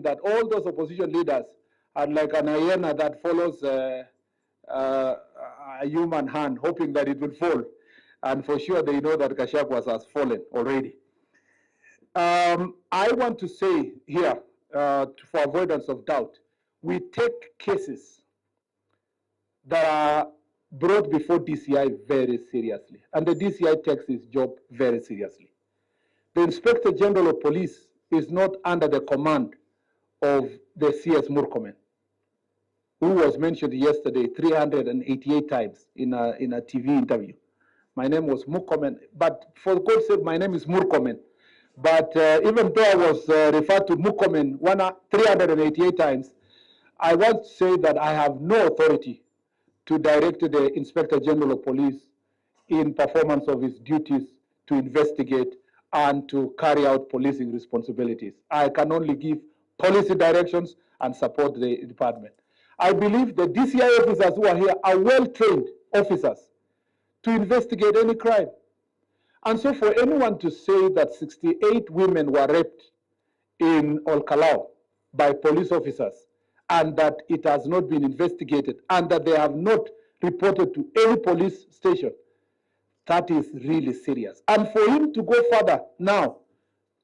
that all those opposition leaders are like an hyena that follows a human hand, hoping that it will fall. And for sure, they know that Gachagua'S has fallen already. I want to say here, for avoidance of doubt, we take cases that are brought before DCI very seriously. And the DCI takes its job very seriously. The Inspector General of Police is not under the command of the CS Murkomen, who was mentioned yesterday 388 times in a TV interview. My name was Murkomen, but for God's sake, my name is Murkomen. But even though I was referred to Murkomen 388 times, I want to say that I have no authority to direct the Inspector General of Police in performance of his duties to investigate and to carry out policing responsibilities. I can only give policy directions and support the department. I believe the DCI officers who are here are well-trained officers to investigate any crime. And so for anyone to say that 68 women were raped in Olkalau by police officers and that it has not been investigated and that they have not reported to any police station, that is really serious. And for him to go further now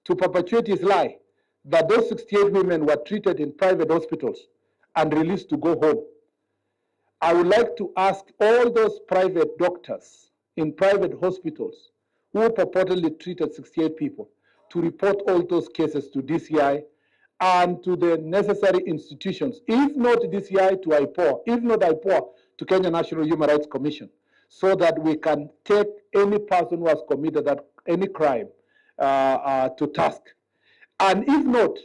to perpetuate his lie that those 68 women were treated in private hospitals and released to go home, I would like to ask all those private doctors in private hospitals who purportedly treated 68 people to report all those cases to DCI and to the necessary institutions, if not DCI to IPOA, if not IPOA to Kenya National Human Rights Commission, so that we can take any person who has committed any crime to task. And if not,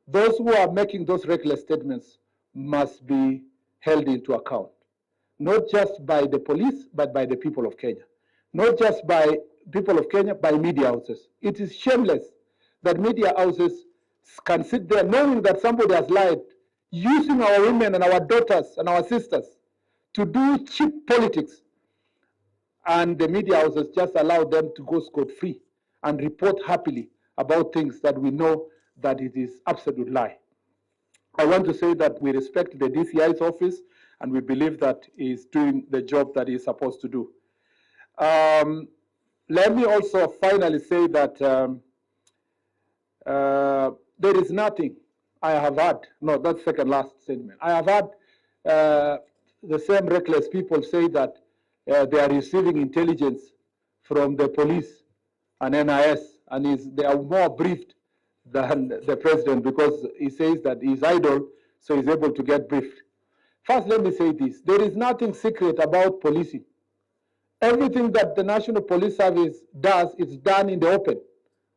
those who are making those reckless statements must be held into account, not just by the police, but by the people of Kenya. Not just by people of Kenya, by media houses. It is shameless that media houses can sit there knowing that somebody has lied, using our women and our daughters and our sisters to do cheap politics. And the media houses just allow them to go scot-free and report happily about things that we know that it is absolute lie. I want to say that we respect the DCI's office and we believe that he is doing the job that he is supposed to do. Let me also finally say that there is nothing I have had, no, that's second last statement. I have had the same reckless people say that they are receiving intelligence from the police and NIS, and they are more briefed than the president because he says that he's idle, so he's able to get briefed. First, let me say this. There is nothing secret about policing. Everything that the National Police Service does is done in the open,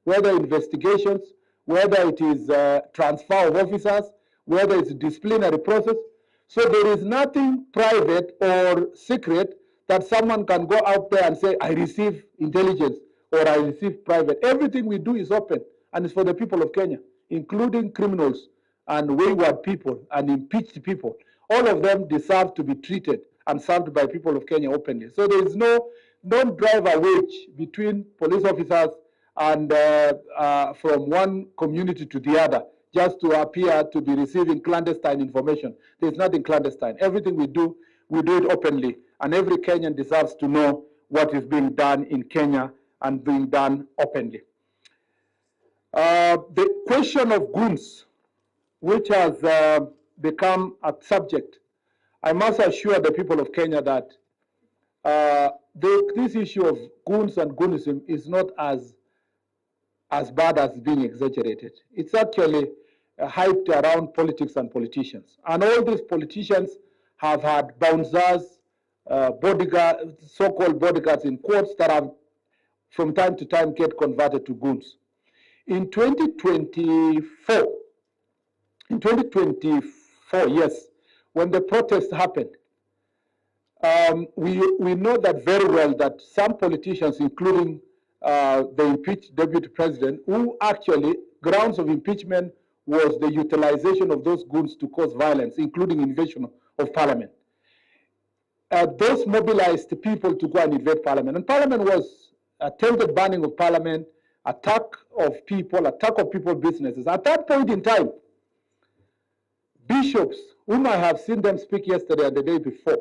whether investigations, whether it is transfer of officers, whether it's disciplinary process. So there is nothing private or secret that someone can go out there and say, I receive intelligence or I receive private. Everything we do is open and it's for the people of Kenya, including criminals and wayward people and impeached people. All of them deserve to be treated and served by people of Kenya openly. So there is don't drive a wedge between police officers and from one community to the other just to appear to be receiving clandestine information. There's nothing clandestine. Everything we do it openly, and every Kenyan deserves to know what is being done in Kenya and being done openly. The question of goons, which has become a subject, I must assure the people of Kenya that this issue of goons and goonism is not as bad as being exaggerated. It's actually hyped around politics and politicians. And all these politicians have had bouncers, bodyguards, so-called bodyguards in quotes that have from time to time get converted to goons. In 2024, yes, when the protest happened, we know that very well that some politicians, including the impeached deputy president, who actually grounds of impeachment was the utilization of those goons to cause violence, including invasion of parliament. Those mobilized people to go and invade parliament. And parliament was attempted burning of parliament, attack of people businesses. At that point in time, bishops, whom I have seen them speak yesterday and the day before,